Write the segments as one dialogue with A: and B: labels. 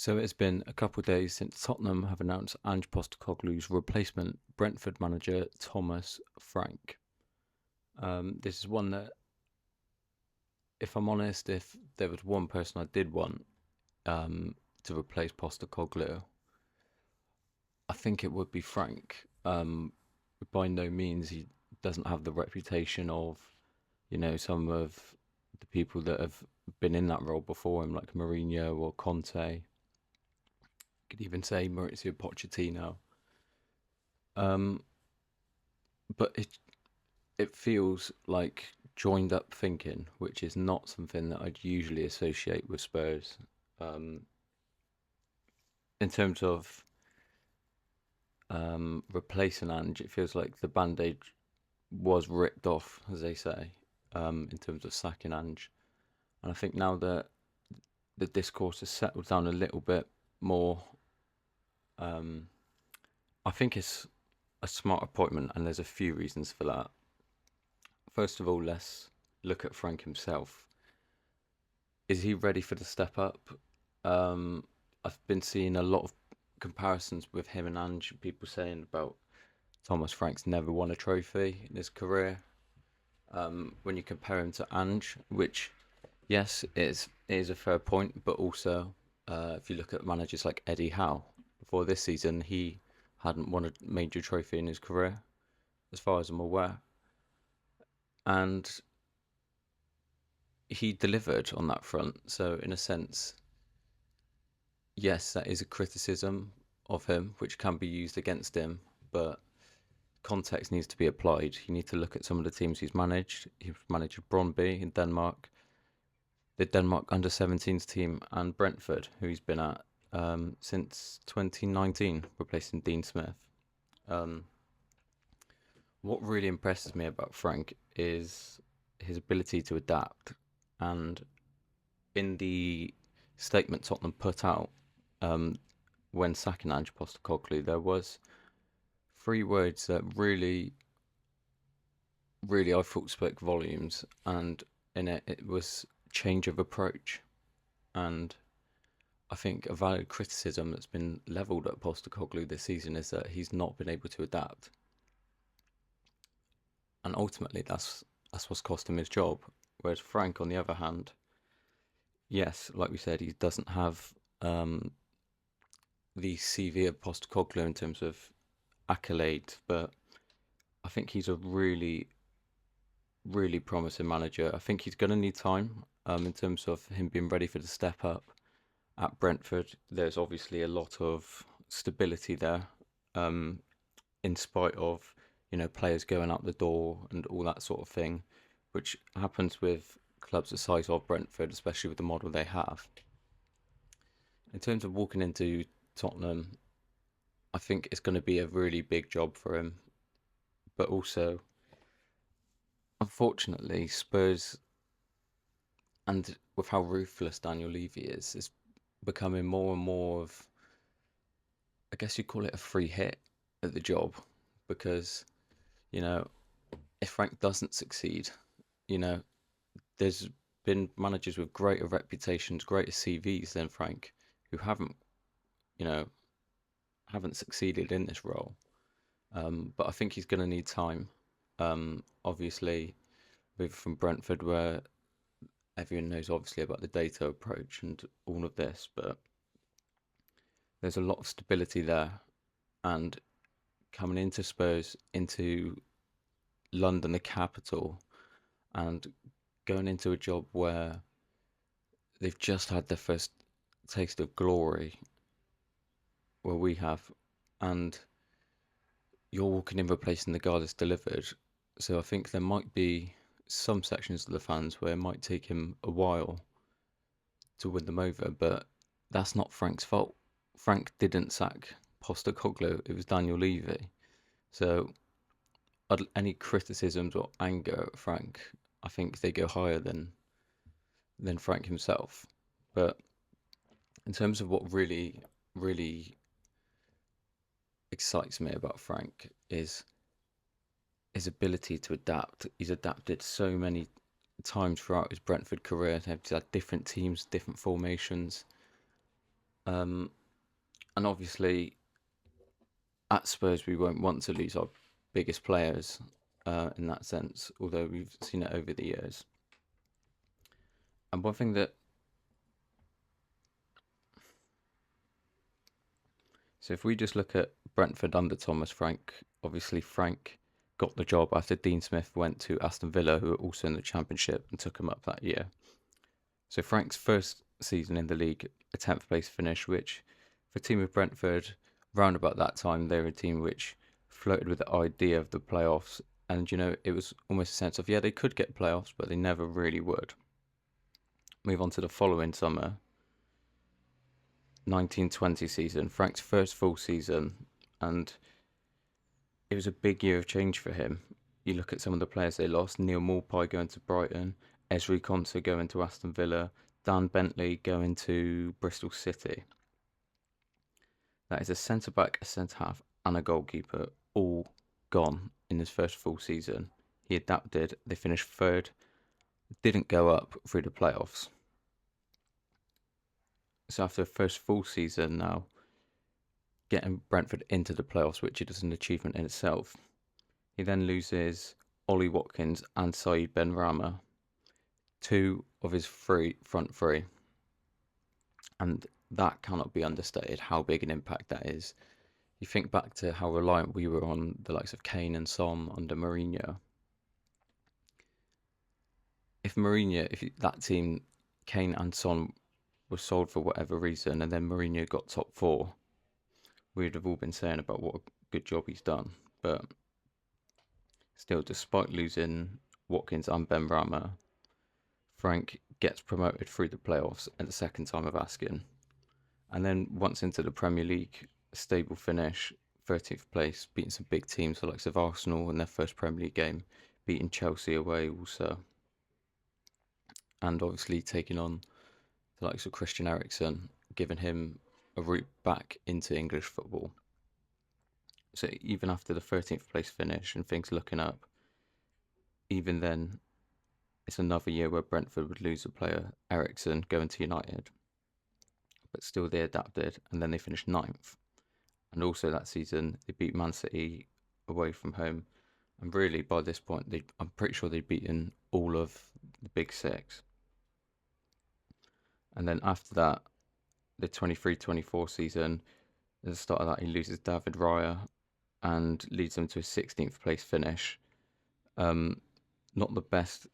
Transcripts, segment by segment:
A: So it's been a couple of days since Tottenham have announced Ange Postecoglou's replacement, Brentford manager Thomas Frank. This is one that, if I'm honest, if there was one person I did want to replace Postecoglou, I think it would be Frank. By no means he doesn't have the reputation of, some of the people that have been in that role before him, like Mourinho or Conte. Could even say Maurizio Pochettino. Um, but it feels like joined up thinking, which is not something that I'd usually associate with Spurs. Um, in terms of replacing Ange, it feels like the band-aid was ripped off, as they say, in terms of sacking Ange. And I think now that the discourse has settled down a little bit more, um, I think it's a smart appointment, and there's a few reasons for that. First of all, let's look at Frank himself. Is he ready for the step up? I've been seeing a lot of comparisons with him and Ange. People saying about Thomas Frank's never won a trophy in his career. When you compare him to Ange, which, yes, it is a fair point, but also if you look at managers like Eddie Howe, before this season, he hadn't won a major trophy in his career, as far as I'm aware. And he delivered on that front. So, in a sense, yes, that is a criticism of him, which can be used against him, but context needs to be applied. You need to look at some of the teams he's managed. He's managed Brøndby in Denmark, the Denmark under 17s team, and Brentford, who he's been at since 2019, replacing Dean Smith. Um, what really impresses me about Frank is his ability to adapt. And in the statement Tottenham put out um, when sacking Ange Postecoglou, there was three words that really I thought spoke volumes, and in it was change of approach. And I think a valid criticism that's been levelled at Postecoglou this season is that he's not been able to adapt, and ultimately that's what's cost him his job. Whereas Frank, on the other hand, yes, like we said, he doesn't have the CV of Postecoglou in terms of accolades, but I think he's a really promising manager. I think he's going to need time in terms of him being ready for the step up at Brentford. There's obviously a lot of stability there, um, in spite of players going out the door and all that sort of thing, which happens with clubs the size of Brentford, especially with the model they have. In terms of walking into Tottenham, I think it's going to be a really big job for him, but also, unfortunately, Spurs, and with how ruthless Daniel Levy is becoming more and more of, I guess you'd call it a free hit at the job, because, you know, if Frank doesn't succeed, you know, there's been managers with greater reputations, greater CVs than Frank, who you know, haven't succeeded in this role. But I think he's going to need time. Obviously, moving from Brentford, where everyone knows obviously about the data approach and all of this, but there's a lot of stability there. And coming into Spurs, into London, the capital, and going into a job where they've just had their first taste of glory, where we have, and you're walking in replacing the guy that's delivered. So I think there might be some sections of the fans where it might take him a while to win them over, but that's not Frank's fault. Frank didn't sack Postecoglou, it was Daniel Levy. So any criticisms or anger at Frank, I think they go higher than Frank himself. But in terms of what really excites me about Frank is his ability to adapt. He's adapted so many times throughout his Brentford career. He's had different teams, different formations, Um, and obviously, at Spurs, we won't want to lose our biggest players in that sense, although we've seen it over the years. And one thing that, so if we just look at Brentford under Thomas Frank, obviously Frank got the job after Dean Smith went to Aston Villa, who were also in the Championship, and took him up that year. So Frank's first season in the league, a 10th place finish, which for a team of Brentford, round about that time, they were a team which floated with the idea of the playoffs. And, it was almost a sense of, yeah, they could get playoffs, but they never really would. Move on to the following summer, 1920 season, Frank's first full season. And it was a big year of change for him. You look at some of the players they lost: Neil Maupay going to Brighton, Esri Konsa going to Aston Villa, Dan Bentley going to Bristol City. That is a centre back, a centre half, and a goalkeeper all gone in his first full season. He adapted. They finished third, didn't go up through the playoffs. So after a first full season now, getting Brentford into the playoffs, which is an achievement in itself. He then loses Ollie Watkins and Saeed Benrahma, two of his front three. And that cannot be understated, how big an impact that is. You think back to how reliant we were on the likes of Kane and Son under Mourinho. If that team, Kane and Son, were sold for whatever reason, and then Mourinho got top four, we'd have all been saying about what a good job he's done. But still, despite losing Watkins and Benrahma, Frank gets promoted through the playoffs at the second time of asking. And then once into the Premier League, a stable finish, 13th place, beating some big teams, the likes of Arsenal in their first Premier League game, beating Chelsea away also. And obviously taking on the likes of Christian Eriksen, giving him a route back into English football. So even after the 13th place finish and things looking up, even then, it's another year where Brentford would lose a player, Eriksen, going to United. But still they adapted, and then they finished ninth. And also that season, they beat Man City away from home. And really, by this point, I'm pretty sure they'd beaten all of the big six. And then after that, the 23-24 season, at the start of that, he loses David Raya and leads them to a 16th place finish. Not the best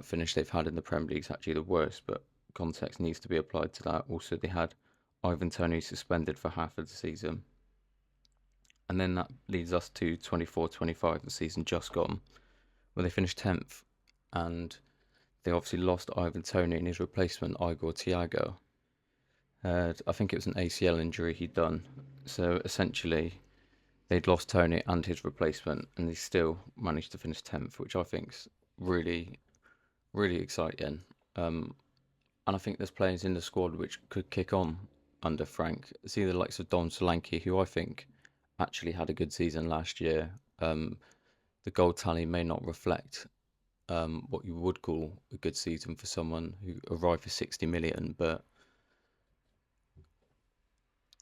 A: finish they've had in the Premier League, it's actually the worst, but context needs to be applied to that. Also, they had Ivan Toney suspended for half of the season. And then that leads us to 24-25, the season just gone, where they finished 10th. And they obviously lost Ivan Toney and his replacement, Igor Thiago. I think it was an ACL injury he'd done. So essentially, they'd lost Toney and his replacement, and they still managed to finish 10th, which I think's really, really exciting. And I think there's players in the squad which could kick on under Frank. See the likes of Don Solanke, who I think actually had a good season last year. The goal tally may not reflect what you would call a good season for someone who arrived for 60 million, but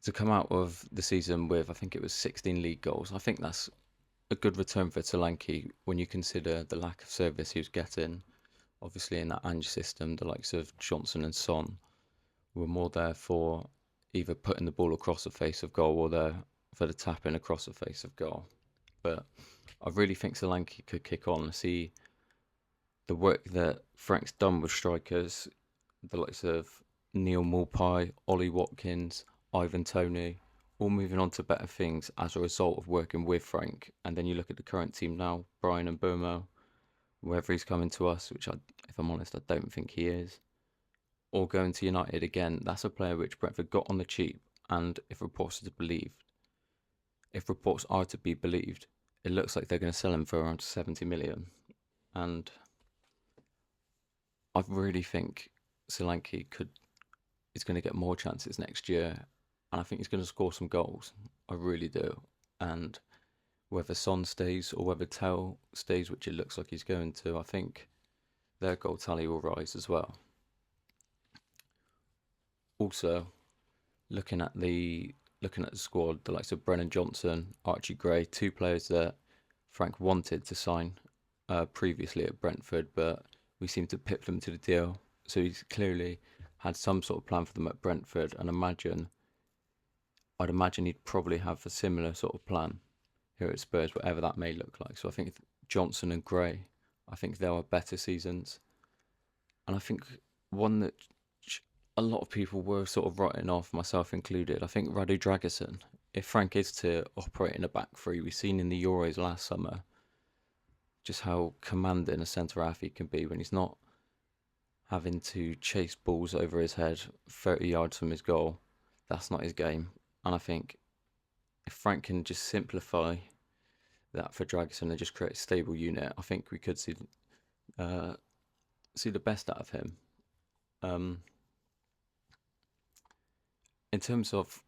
A: to come out of the season with, I think it was 16 league goals, I think that's a good return for Solanke when you consider the lack of service he was getting. Obviously, in that Ange system, the likes of Johnson and Son were more there for either putting the ball across the face of goal or there for the tapping across the face of goal. But I really think Solanke could kick on and see the work that Frank's done with strikers, the likes of Neil Maupay, Ollie Watkins, Ivan Toney, all moving on to better things as a result of working with Frank. And then you look at the current team now, Brian and Burmo, whether he's coming to us, which if I'm honest, I don't think he is, or going to United again, that's a player which Brentford got on the cheap. And if reports are to be believed, it looks like they're going to sell him for around 70 million. And I really think Solanke is going to get more chances next year, and I think he's going to score some goals. I really do. And whether Son stays or whether Tell stays, which it looks like he's going to, I think their goal tally will rise as well. Also, looking at the looking at the squad, the likes of Brennan Johnson, Archie Gray, two players that Frank wanted to sign previously at Brentford, but we seem to pip them to the deal. So he's clearly had some sort of plan for them at Brentford, and I'd imagine he'd probably have a similar sort of plan here at Spurs, whatever that may look like. So I think Johnson and Gray, I think they'll have better seasons, and I think one that a lot of people were sort of writing off, myself included. I think Radu Dragusin. If Frank is to operate in a back three, we've seen in the Euros last summer just how commanding a centre half he can be when he's not having to chase balls over his head 30 yards from his goal. That's not his game. And I think if Frank can just simplify that for Dragusin and just create a stable unit, I think we could uh, see the best out of him. Um, in terms of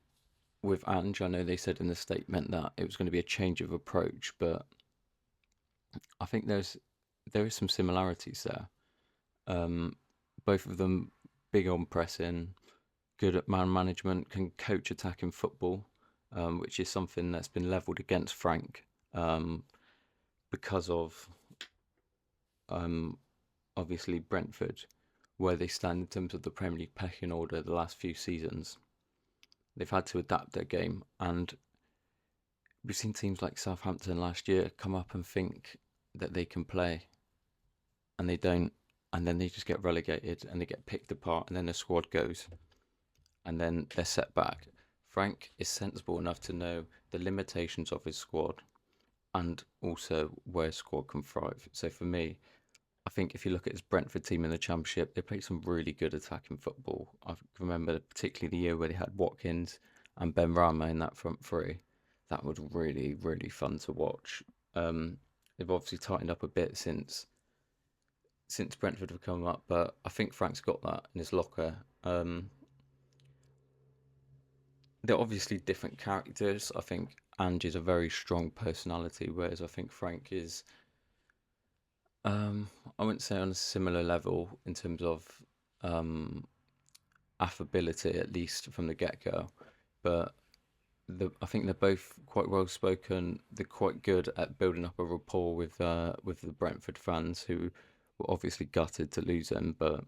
A: with Ange, I know they said in the statement that it was going to be a change of approach, but I think there is some similarities there. Um, both of them big on pressing, good at man management, can coach attacking football, which is something that's been levelled against Frank um, because of um, obviously Brentford, where they stand in terms of the Premier League pecking order the last few seasons. They've had to adapt their game, and we've seen teams like Southampton last year come up and think that they can play, and they don't, and then they just get relegated and they get picked apart, and then the squad goes, and then they're set back. Frank is sensible enough to know the limitations of his squad and also where his squad can thrive. So for me, I think if you look at his Brentford team in the Championship, they played some really good attacking football. I remember particularly the year where they had Watkins and Ben Rama in that front three. That was really, really fun to watch. They've obviously tightened up a bit since Brentford have come up, but I think Frank's got that in his locker. They're obviously different characters. I think Ange is a very strong personality, whereas I think Frank is, I wouldn't say on a similar level in terms of um, affability, at least from the get go. But I think they're both quite well spoken. They're quite good at building up a rapport with the Brentford fans who were obviously gutted to lose him. But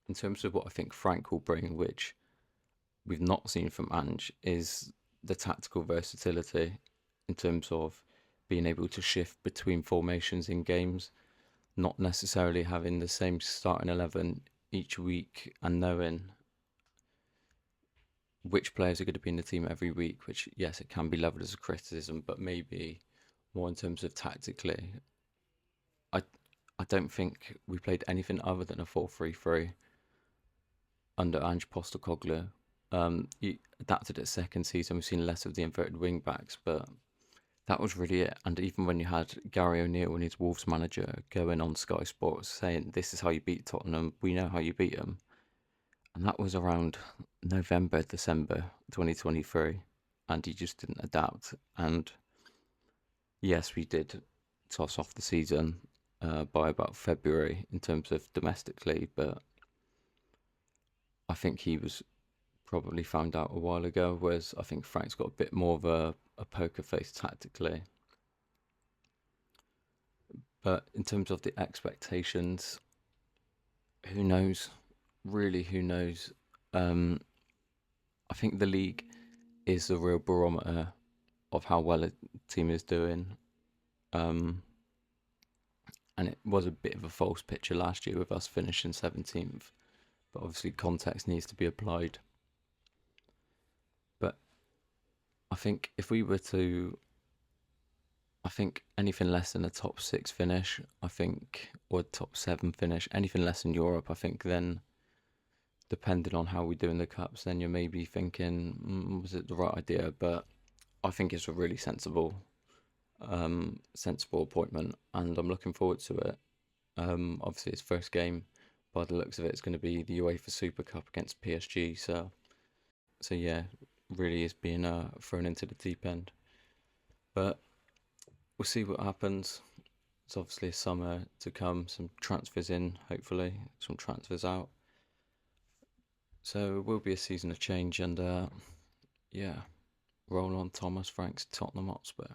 A: in terms of what I think Frank will bring, which we've not seen from Ange, is the tactical versatility in terms of being able to shift between formations in games, not necessarily having the same starting 11 each week and knowing which players are going to be in the team every week, which, yes, it can be leveled as a criticism, but maybe more in terms of tactically. I, I don't think we played anything other than a 4-3-3 under Ange Postecoglou. He adapted it second season. We've seen less of the inverted wing backs, but that was really it. And even when you had Gary O'Neill and his Wolves manager going on Sky Sports saying, "This is how you beat Tottenham. We know how you beat them," and that was around November, December 2023, and he just didn't adapt. And yes, we did toss off the season by about February in terms of domestically, but I think he was probably found out a while ago, whereas I think Frank's got a bit more of a poker face tactically. But in terms of the expectations, who knows? Really, who knows? Um, I think the league is the real barometer of how well a team is doing. Um, and it was a bit of a false picture last year with us finishing 17th, but obviously context needs to be applied. But I think if we were to, I think anything less than a top six finish, I think, or top seven finish, anything less in Europe, I think then, depending on how we do in the cups, then you're maybe thinking, was it the right idea? But I think it's a really sensible appointment, and I'm looking forward to it. Obviously, his first game, by the looks of it, is going to be the UEFA Super Cup against PSG. So yeah, really is being thrown into the deep end. But we'll see what happens. It's obviously a summer to come. Some transfers in, hopefully, some transfers out. So it will be a season of change, and yeah, roll on Thomas Frank's Tottenham Hotspur.